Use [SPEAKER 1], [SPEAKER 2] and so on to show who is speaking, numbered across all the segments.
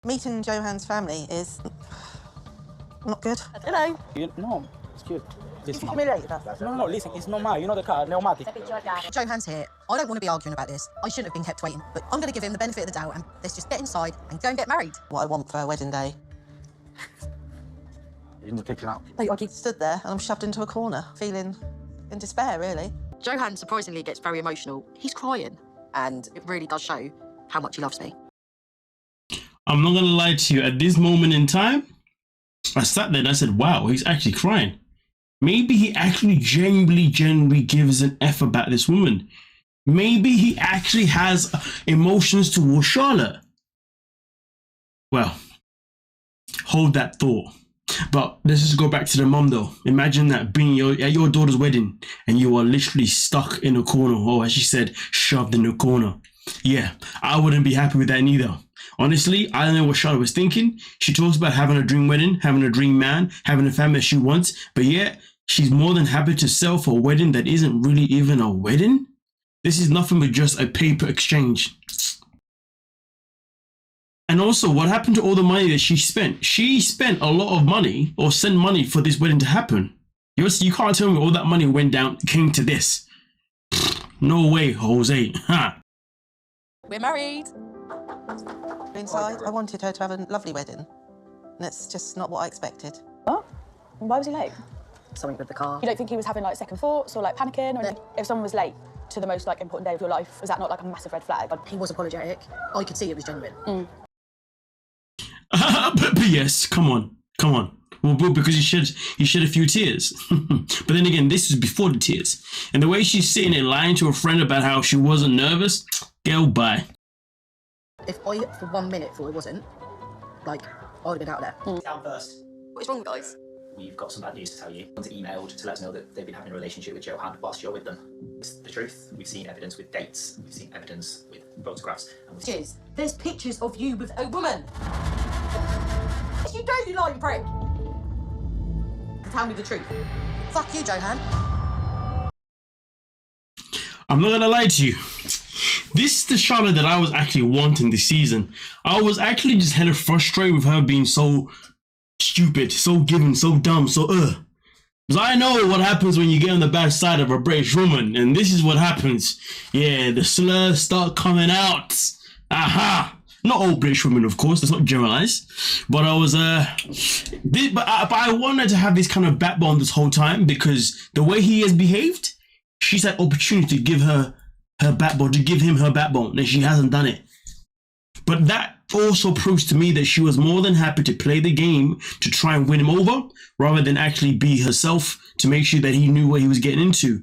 [SPEAKER 1] Meeting Johan's family is not good.
[SPEAKER 2] Hello.
[SPEAKER 3] No, it's cute.
[SPEAKER 1] Listen.
[SPEAKER 3] No, listen, it's normal. You know the car, pneumatic.
[SPEAKER 1] Johan's here. I don't want to be arguing about this. I shouldn't have been kept waiting, but I'm going to give him the benefit of the doubt and let's just get inside and go and get married. What I want for our wedding day.
[SPEAKER 3] You need to pick it up.
[SPEAKER 1] I stood there and I'm shoved into a corner, feeling in despair, really. Johan surprisingly gets very emotional. He's crying, and it really does show how much he loves me.
[SPEAKER 4] I'm not going to lie to you. At this moment in time, I sat there and I said, wow, he's actually crying. Maybe he actually genuinely gives an F about this woman. Maybe he actually has emotions towards Charlotte. Well, hold that thought. But let's just go back to the mum though. Imagine that being at your daughter's wedding and you are literally stuck in a corner, or as she said, shoved in a corner. Yeah, I wouldn't be happy with that neither. Honestly, I don't know what Charlotte was thinking. She talks about having a dream wedding, having a dream man, having a family that she wants, but yet she's more than happy to sell for a wedding that isn't really even a wedding. This is nothing but just a paper exchange. And also, what happened to all the money that she spent? She spent a lot of money, or sent money for this wedding to happen. You can't tell me all that money came to this. No way, Jose. Ha.
[SPEAKER 1] We're married. Inside, I wanted her to have a lovely wedding, and it's just not what I expected.
[SPEAKER 2] What? Why was he late?
[SPEAKER 1] Something with the car.
[SPEAKER 2] You don't think he was having like second thoughts or like panicking? Or if someone was late to the most like important day of your life, was that not like a massive red flag?
[SPEAKER 1] He was apologetic. I could see it was genuine.
[SPEAKER 4] But yes, come on. Well, because he shed a few tears. But then again, this is before the tears. And the way she's sitting there lying to a friend about how she wasn't nervous, girl, bye.
[SPEAKER 1] If I, for 1 minute, thought it wasn't, like, I would have been out there.
[SPEAKER 5] Down first.
[SPEAKER 1] What is wrong, guys?
[SPEAKER 5] We've got some bad news to tell you. Someone's emailed to let us know that they've been having a relationship with Johan whilst you're with them. It's the truth. We've seen evidence with dates. We've seen evidence with photographs. And we've
[SPEAKER 1] Cheers. There's pictures of you with a woman. You don't, you lying prick. Tell me the truth. Fuck you, Johan.
[SPEAKER 4] I'm not gonna lie to you. This is the Charlotte that I was actually wanting this season. I was actually just hella frustrated with her being so stupid, so given, so dumb, so Because I know what happens when you get on the bad side of a British woman, and this is what happens. Yeah, the slurs start coming out. Aha! Not all British women, of course. That's not generalized. But I was but I wanted to have this kind of backbone this whole time, because the way he has behaved, she's had opportunity to give her backbone, to give him her backbone, and she hasn't done it. But that also proves to me that she was more than happy to play the game to try and win him over, rather than actually be herself to make sure that he knew what he was getting into.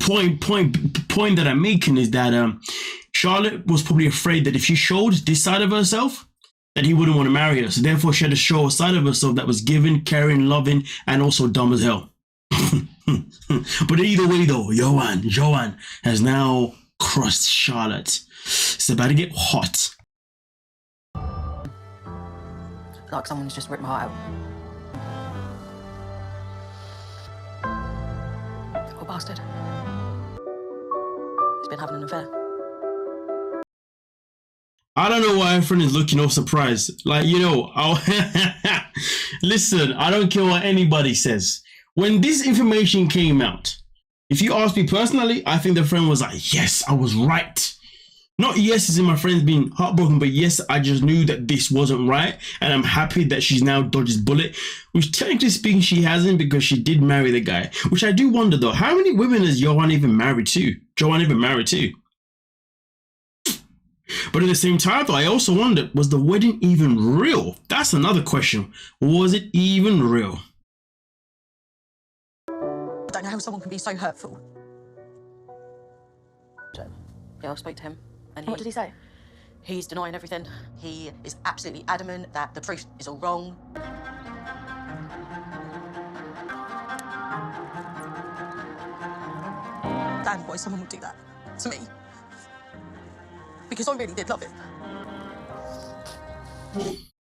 [SPEAKER 4] Point that I'm making is that Charlotte was probably afraid that if she showed this side of herself, that he wouldn't want to marry her. So therefore she had to show a side of herself that was giving, caring, loving, and also dumb as hell. But either way though, Johan has now crossed Charlotte. It's about to get hot.
[SPEAKER 1] Like someone's just ripped my heart out. Poor bastard. He's been having an affair.
[SPEAKER 4] I don't know why her friend is looking all surprised. Like, listen, I don't care what anybody says. When this information came out, if you ask me personally, I think the friend was like, yes, I was right. Not yes as in my friend's being heartbroken, but yes, I just knew that this wasn't right, and I'm happy that she's now dodged his bullet, which technically speaking she hasn't, because she did marry the guy. Which I do wonder though, how many women is Johan even married to? But at the same time though, I also wonder, was the wedding even real? That's another question. Was it even real?
[SPEAKER 1] I don't know how someone can be so hurtful. Yeah, I spoke to him. And
[SPEAKER 2] What did he say?
[SPEAKER 1] He's denying everything. He is absolutely adamant that the proof is all wrong. Damn, why someone would do that to me. Because I really did love him.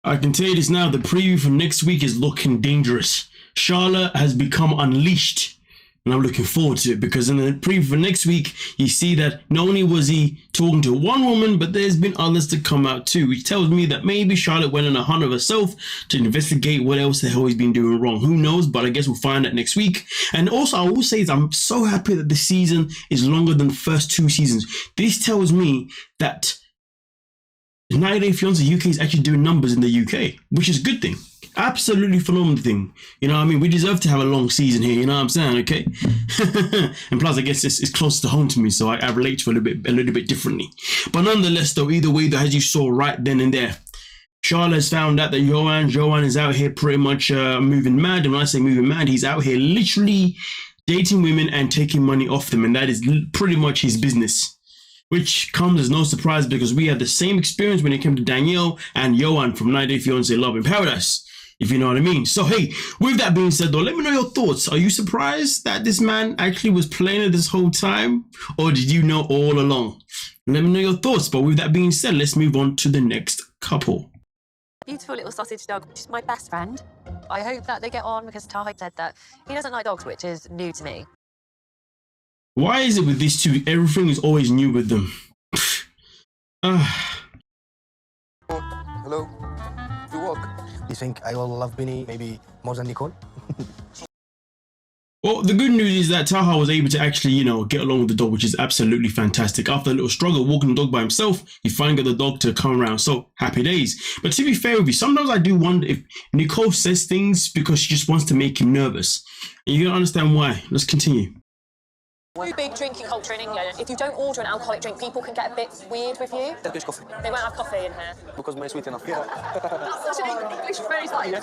[SPEAKER 4] I can tell you this now, the preview for next week is looking dangerous. Charlotte has become unleashed. And I'm looking forward to it because in the preview for next week, you see that not only was he talking to one woman, but there's been others to come out too, which tells me that maybe Charlotte went on a hunt of herself to investigate what else the hell he's been doing wrong. Who knows? But I guess we'll find out next week. And also, I will say is I'm so happy that the season is longer than the first 2 seasons. This tells me that 90 Day Fiancé UK is actually doing numbers in the UK, which is a good thing. Absolutely phenomenal thing. You know what I mean? We deserve to have a long season here, you know what I'm saying, okay? And plus, I guess it's close to home to me, so I relate to it a little bit differently. But nonetheless, though, either way, as you saw right then and there, Charlotte's found out that Johan is out here pretty much moving mad. And when I say moving mad, he's out here literally dating women and taking money off them. And that is pretty much his business, which comes as no surprise because we had the same experience when it came to Danielle and Johan from 90 Day Fiancé Love in Paradise, if you know what I mean. So, hey, with that being said, though, let me know your thoughts. Are you surprised that this man actually was playing it this whole time? Or did you know all along? Let me know your thoughts. But with that being said, let's move on to the next couple.
[SPEAKER 6] Beautiful little sausage dog, which is my best friend. I hope that they get on because Taha said that he doesn't like dogs, which is new to me.
[SPEAKER 4] Why is it with these two, everything is always new with them?
[SPEAKER 7] Hello. You walk. You think I will love Benny maybe more than Nicole?
[SPEAKER 4] Well, the good news is that Taha was able to actually, you know, get along with the dog, which is absolutely fantastic. After a little struggle walking the dog by himself, he finally got the dog to come around. So, happy days. But to be fair with you, sometimes I do wonder if Nicole says things because she just wants to make him nervous. And you don't understand why. Let's continue.
[SPEAKER 2] Big drinking culture in England. If you don't order an alcoholic drink, people can get a bit weird with you.
[SPEAKER 7] Turkish coffee.
[SPEAKER 2] They won't have coffee in here.
[SPEAKER 7] Because my sweet enough.
[SPEAKER 2] That's such an English phrase, like.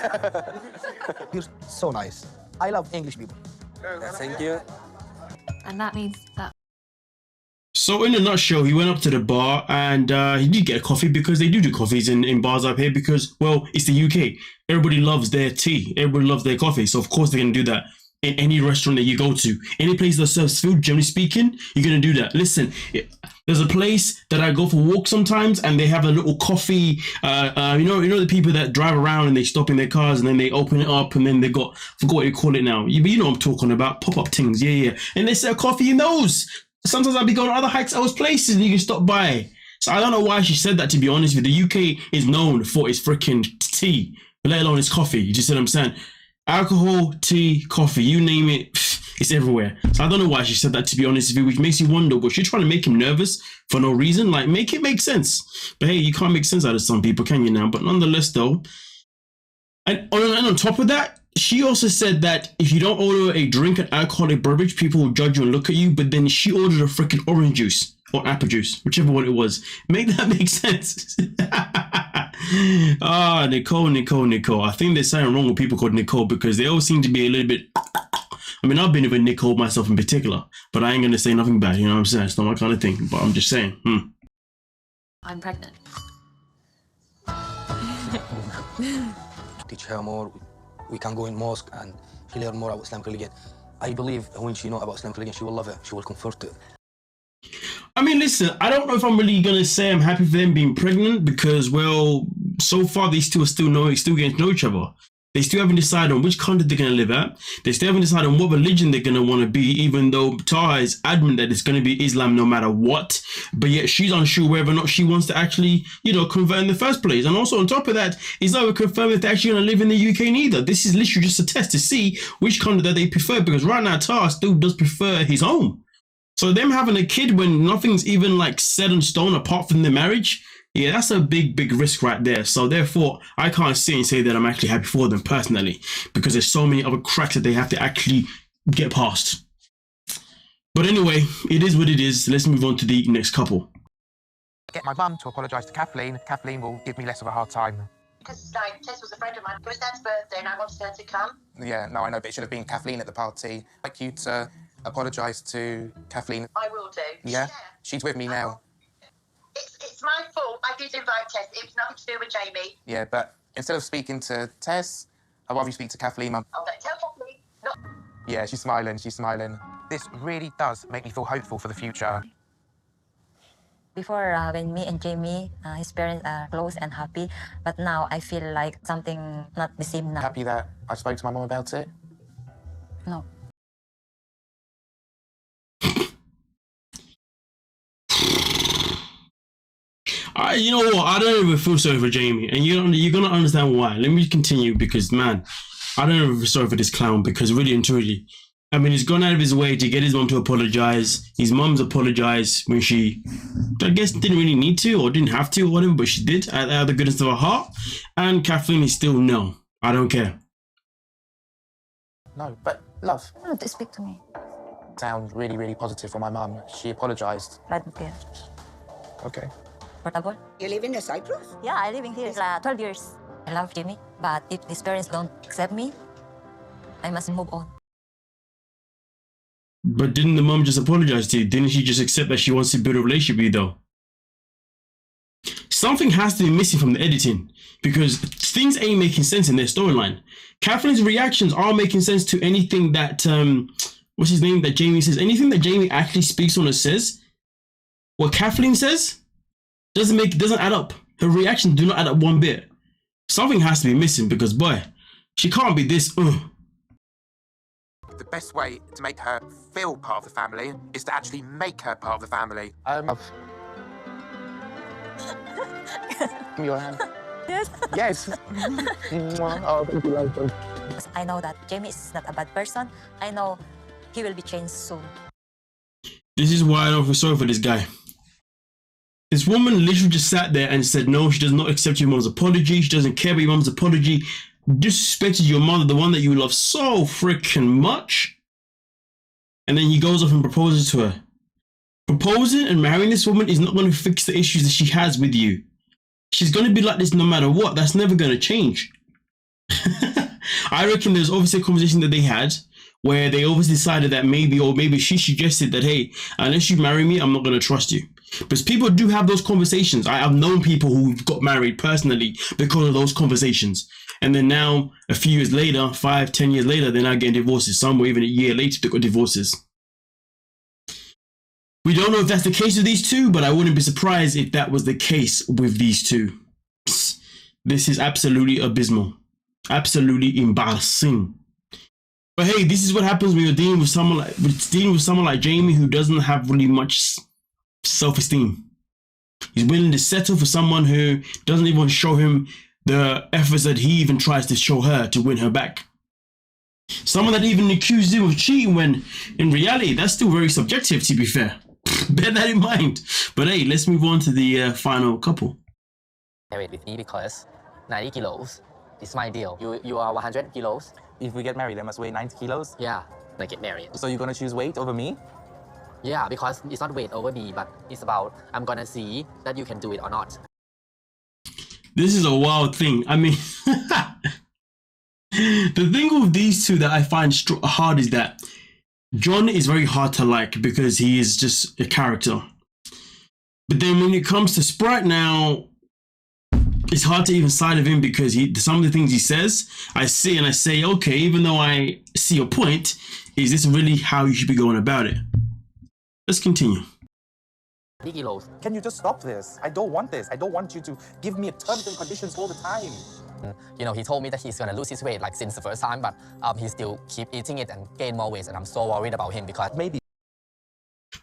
[SPEAKER 7] You're so nice. I love English people. Thank you.
[SPEAKER 6] And that means that.
[SPEAKER 4] So in a nutshell, he went up to the bar and he did get a coffee because they do coffees in bars up here because, well, it's the UK. Everybody loves their tea. Everybody loves their coffee. So, of course, they're going to do that in any restaurant that you go to. Any place that serves food, generally speaking, you're going to do that. Listen, there's a place that I go for walks sometimes and they have a little coffee. You know the people that drive around and they stop in their cars and then they open it up and then they got, I forgot what you call it now. You know what I'm talking about. Pop-up things. Yeah. And they sell coffee in those. Sometimes I'll be going to other hikes, those places, and you can stop by. So I don't know why she said that, to be honest with you. The UK is known for its freaking tea, let alone its coffee. You just see what I'm saying? Alcohol, tea, coffee, you name it, it's everywhere. So I don't know why she said that, to be honest with you, which makes you wonder, was she trying to make him nervous for no reason? Like, make it make sense. But hey, you can't make sense out of some people, can you now? But nonetheless, though, and on top of that, she also said that if you don't order a drink, an alcoholic beverage, people will judge you and look at you. But then she ordered a freaking orange juice or apple juice, whichever one it was. Make that make sense. Nicole. I think there's something wrong with people called Nicole because they all seem to be a little bit. I mean, I've been with Nicole myself in particular, but I ain't gonna say nothing bad. You know what I'm saying? It's not my kind of thing. But I'm just saying.
[SPEAKER 6] I'm pregnant.
[SPEAKER 7] Teach her more. We can go in mosque and she learn more about Islamic religion. I believe when she know about Islamic religion, she will love it. She will convert it.
[SPEAKER 4] I mean, listen, I don't know if I'm really going to say I'm happy for them being pregnant because, well, so far these two are still getting to know each other. They still haven't decided on which country they're going to live at. They still haven't decided on what religion they're going to want to be, even though Taha is adamant that it's going to be Islam no matter what. But yet she's unsure whether or not she wants to actually, convert in the first place. And also on top of that, it's not even confirmed if they're actually going to live in the UK neither. This is literally just a test to see which country that they prefer, because right now Taha still does prefer his home. So them having a kid when nothing's even like set in stone apart from the marriage, yeah, that's a big risk right there. So therefore, I can't sit and say that I'm actually happy for them personally, because there's so many other cracks that they have to actually get past. But anyway, it is what it is. Let's move on to the next couple.
[SPEAKER 8] Get my mum to apologise to Kathleen. Kathleen will give me less of a hard time.
[SPEAKER 9] Because Tess was a friend of mine. It was Dad's birthday and I wanted her to come.
[SPEAKER 8] Yeah, no, I know, but it should have been Kathleen at the party. I'd like you to apologise to Kathleen.
[SPEAKER 9] I will do.
[SPEAKER 8] Yeah? She's with me now.
[SPEAKER 9] It's my fault. I did invite Tess. It was nothing to do with Jamie.
[SPEAKER 8] Yeah, but instead of speaking to Tess, I'd rather you speak to Kathleen, Mum.
[SPEAKER 9] Oh, don't tell Kathleen. No.
[SPEAKER 8] Yeah, she's smiling, This really does make me feel hopeful for the future.
[SPEAKER 10] Before, when me and Jamie, his parents are close and happy, but now I feel like something not the same now.
[SPEAKER 8] Happy that I spoke to my mum about it?
[SPEAKER 10] No.
[SPEAKER 4] You know what? I don't even feel sorry for Jamie, and you're gonna understand why. Let me continue because, man, I don't even feel sorry for this clown because really and truly, I mean, he's gone out of his way to get his mom to apologize. His mom's apologized when she, I guess, didn't really need to or didn't have to or whatever, but she did out of the goodness of her heart. And Kathleen is still no. I don't care.
[SPEAKER 8] No, but love.
[SPEAKER 10] No, speak to me.
[SPEAKER 8] Sound really, really positive for my mum. She apologised.
[SPEAKER 10] I don't care.
[SPEAKER 8] Okay.
[SPEAKER 10] Portable?
[SPEAKER 9] You live in Cyprus?
[SPEAKER 10] Yeah, I'm living here 12 years. I love Jimmy, but if his parents don't accept me, I must move on.
[SPEAKER 4] But didn't the mom just apologize to you? Didn't she just accept that she wants to build a relationship with you though? Something has to be missing from the editing because things ain't making sense in their storyline. Kathleen's reactions are making sense to anything that, what's his name, that Jamie says. Anything that Jamie actually speaks on or says, what Kathleen says, doesn't add up. Her reactions do not add up one bit. Something has to be missing because, boy, she can't be this,
[SPEAKER 8] The best way to make her feel part of the family is to actually make her part of the family. Give me your hand.
[SPEAKER 10] Yes.
[SPEAKER 8] Yes. Oh, thank you.
[SPEAKER 10] I know that Jamie is not a bad person. I know he will be changed soon.
[SPEAKER 4] This is why I don't feel sorry for this guy. This woman literally just sat there and said, no, she does not accept your mom's apology. She doesn't care about your mom's apology. Disrespected your mother, the one that you love so freaking much. And then he goes off and proposes to her. Proposing and marrying this woman is not going to fix the issues that she has with you. She's going to be like this no matter what. That's never going to change. I reckon there's obviously a conversation that they had where they obviously decided that maybe she suggested that, hey, unless you marry me, I'm not going to trust you. Because people do have those conversations. I've known people who've got married personally because of those conversations. And then now, a few years later, 5, 10 years later, they're now getting divorces. Some were even a year later, they got divorces. We don't know if that's the case with these two, but I wouldn't be surprised if that was the case with these two. This is absolutely abysmal. Absolutely embarrassing. But hey, this is what happens when you're dealing with someone like Jamie, who doesn't have really much self-esteem. He's willing to settle for someone who doesn't even show him the efforts that he even tries to show her to win her back. Someone that even accuses him of cheating when in reality that's still very subjective, to be fair. Bear that in mind. But hey, let's move on to the final couple.
[SPEAKER 11] Married with me because 90 kilos is my deal. You are 100 kilos.
[SPEAKER 3] If we get married, I must weigh 90 kilos?
[SPEAKER 11] Yeah, I get married.
[SPEAKER 3] So you're gonna choose weight over me?
[SPEAKER 11] Yeah, because it's not weight over me, but it's about I'm gonna see that you can do it or not.
[SPEAKER 4] This is a wild thing. I mean, the thing with these two that I find hard is that John is very hard to like because he is just a character. But then when it comes to Sprite now, it's hard to even side of him because some of the things he says, I see and I say, okay, even though I see your point, is this really how you should be going about it? Let's continue.
[SPEAKER 11] Kilos.
[SPEAKER 3] Can you just stop this? I don't want this. I don't want you to give me terms and conditions all the time.
[SPEAKER 11] You know, he told me that he's gonna lose his weight like since the first time, but he still keep eating it and gain more weight, and I'm so worried about him because
[SPEAKER 3] maybe.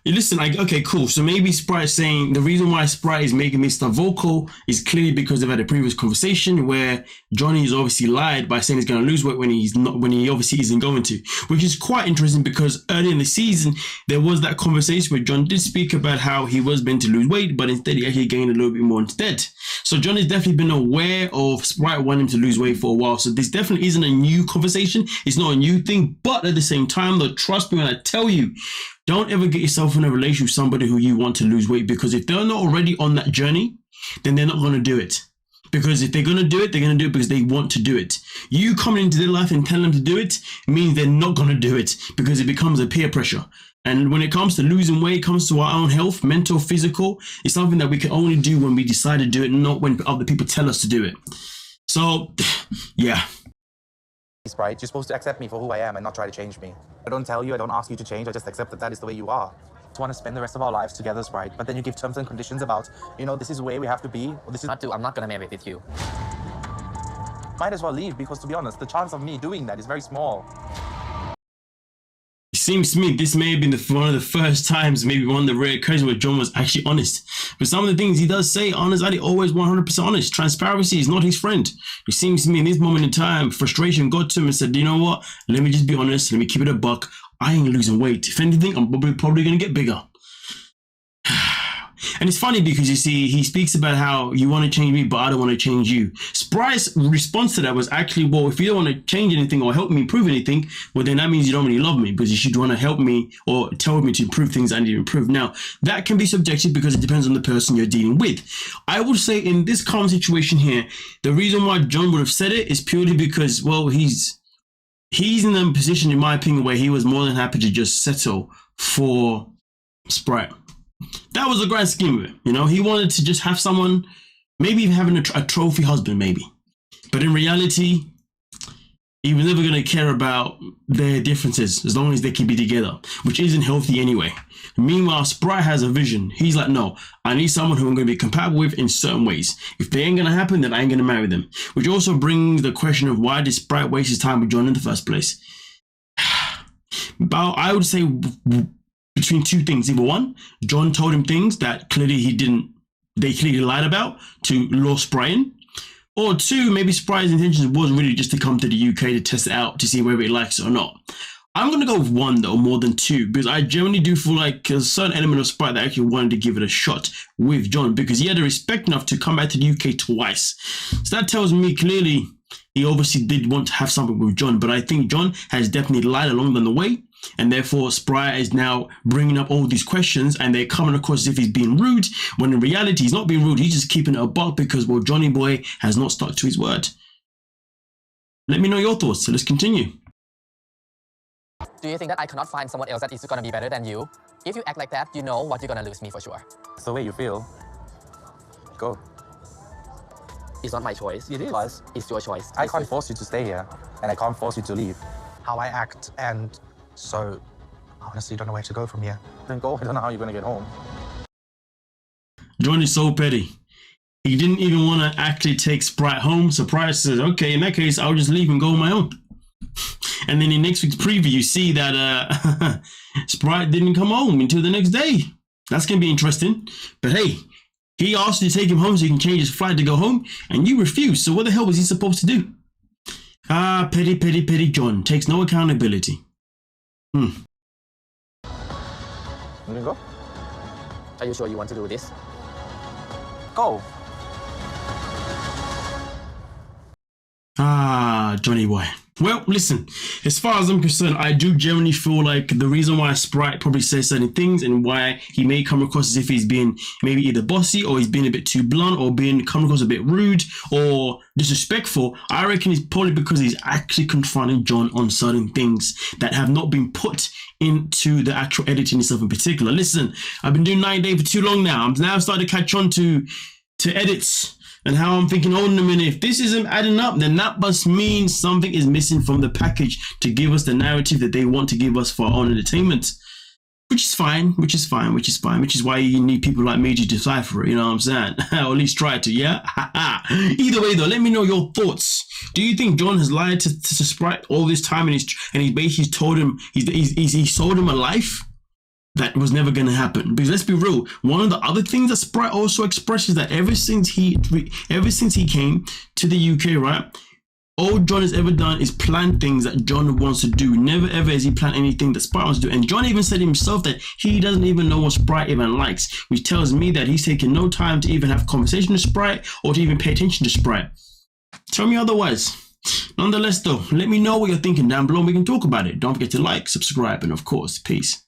[SPEAKER 4] Listen, okay, cool. So maybe Sprite is saying the reason why Sprite is making Mr. Vocal is clearly because they've had a previous conversation where Johnny has obviously lied by saying he's going to lose weight when he's not, when he obviously isn't going to, which is quite interesting because early in the season there was that conversation where John did speak about how he was meant to lose weight, but instead he actually gained a little bit more instead. So John has definitely been aware of Sprite wanting to lose weight for a while. So this definitely isn't a new conversation. It's not a new thing, but at the same time, though, trust me when I tell you, don't ever get yourself in a relationship with somebody who you want to lose weight, because if they're not already on that journey, then they're not going to do it. Because if they're going to do it, they're going to do it because they want to do it. You coming into their life and telling them to do it means they're not going to do it because it becomes a peer pressure. And when it comes to losing weight, it comes to our own health, mental, physical, it's something that we can only do when we decide to do it, not when other people tell us to do it. So, yeah.
[SPEAKER 3] Sprite, you're supposed to accept me for who I am and not try to change me. I don't tell you, I don't ask you to change, I just accept that that is the way you are. I just want to spend the rest of our lives together, Sprite, but then you give terms and conditions about, you know, this is the way we have to be. Or this is
[SPEAKER 11] I'm not gonna marry with you.
[SPEAKER 3] Might as well leave, because to be honest, the chance of me doing that is very small.
[SPEAKER 4] seems to me this may have been one of the first times, maybe one of the rare occasions where John was actually honest. But some of the things he does say, honest, always 100% honest. Transparency is not his friend. It seems to me in this moment in time, frustration got to him and said, you know what? Let me just be honest. Let me keep it a buck. I ain't losing weight. If anything, I'm probably going to get bigger. And it's funny because you see, he speaks about how you want to change me, but I don't want to change you. Sprite's response to that was actually, well, if you don't want to change anything or help me improve anything, well, then that means you don't really love me, because you should want to help me or tell me to improve things I need to improve. Now, that can be subjective because it depends on the person you're dealing with. I would say in this calm situation here, the reason why John would have said it is purely because, well, he's in a position, in my opinion, where he was more than happy to just settle for Sprite. That was the grand scheme of it. You know, he wanted to just have someone, maybe even having a trophy husband, maybe. But in reality, he was never going to care about their differences as long as they can be together, which isn't healthy anyway. Meanwhile, Sprite has a vision. He's like, no, I need someone who I'm going to be compatible with in certain ways. If they ain't going to happen, then I ain't going to marry them. Which also brings the question of, why did Sprite waste his time with John in the first place? But I would say between two things. Either one, John told him things that clearly they clearly lied about to lure Sprite in. Or two, maybe Sprite's intentions was really just to come to the UK to test it out to see whether he likes it or not. I'm going to go with one though, more than two, because I generally do feel like a certain element of Sprite that actually wanted to give it a shot with John, because he had the respect enough to come back to the UK twice. So that tells me clearly he obviously did want to have something with John, but I think John has definitely lied along the way. And therefore, Sprite is now bringing up all these questions and they're coming across as if he's being rude, when in reality, he's not being rude. He's just keeping it a buck because, well, Johnny Boy has not stuck to his word. Let me know your thoughts. So let's continue.
[SPEAKER 11] Do you think that I cannot find someone else that is going to be better than you? If you act like that, you know what, you're going to lose me for sure.
[SPEAKER 3] It's the way you feel. Go.
[SPEAKER 11] It's not my choice. It is. It's your choice.
[SPEAKER 3] I can't force you to stay here, and I can't force you to leave. How I act, and so I honestly don't know where to go from here. Then go. I don't know how you're going to get home.
[SPEAKER 4] John is so petty. He didn't even want to actually take Sprite home. So Sprite says, okay, in that case, I'll just leave and go on my own. And then in next week's preview, you see that Sprite didn't come home until the next day. That's going to be interesting. But hey, he asked you to take him home so he can change his flight to go home, and you refused. So what the hell was he supposed to do? Ah, petty, petty, petty John. Takes no accountability.
[SPEAKER 3] You can go?
[SPEAKER 11] Are you sure you want to do this?
[SPEAKER 3] Go.
[SPEAKER 4] Ah, Johnny boy. Well, listen, as far as I'm concerned, I do generally feel like the reason why Sprite probably says certain things and why he may come across as if he's being maybe either bossy or he's being a bit too blunt or coming across a bit rude or disrespectful, I reckon it's probably because he's actually confronting John on certain things that have not been put into the actual editing itself in particular. Listen, I've been doing 9 Day for too long now. I'm now starting to catch on to edits. And how I'm thinking, hold on a minute, if this isn't adding up, then that must mean something is missing from the package to give us the narrative that they want to give us for our own entertainment. Which is fine, which is why you need people like me to decipher it, you know what I'm saying? Or at least try to, yeah? Either way though, let me know your thoughts. Do you think John has lied to Sprite all this time and he basically told him, he sold him a life that was never going to happen? Because let's be real, one of the other things that Sprite also expresses that ever since he came to the UK, right, all John has ever done is plan things that John wants to do. Never ever has he planned anything that Sprite wants to do. And John even said himself that he doesn't even know what Sprite even likes, which tells me that he's taken no time to even have conversation with Sprite or to even pay attention to Sprite. Tell me otherwise. Nonetheless though, let me know what you're thinking down below and we can talk about it. Don't forget to like, subscribe, and of course, peace.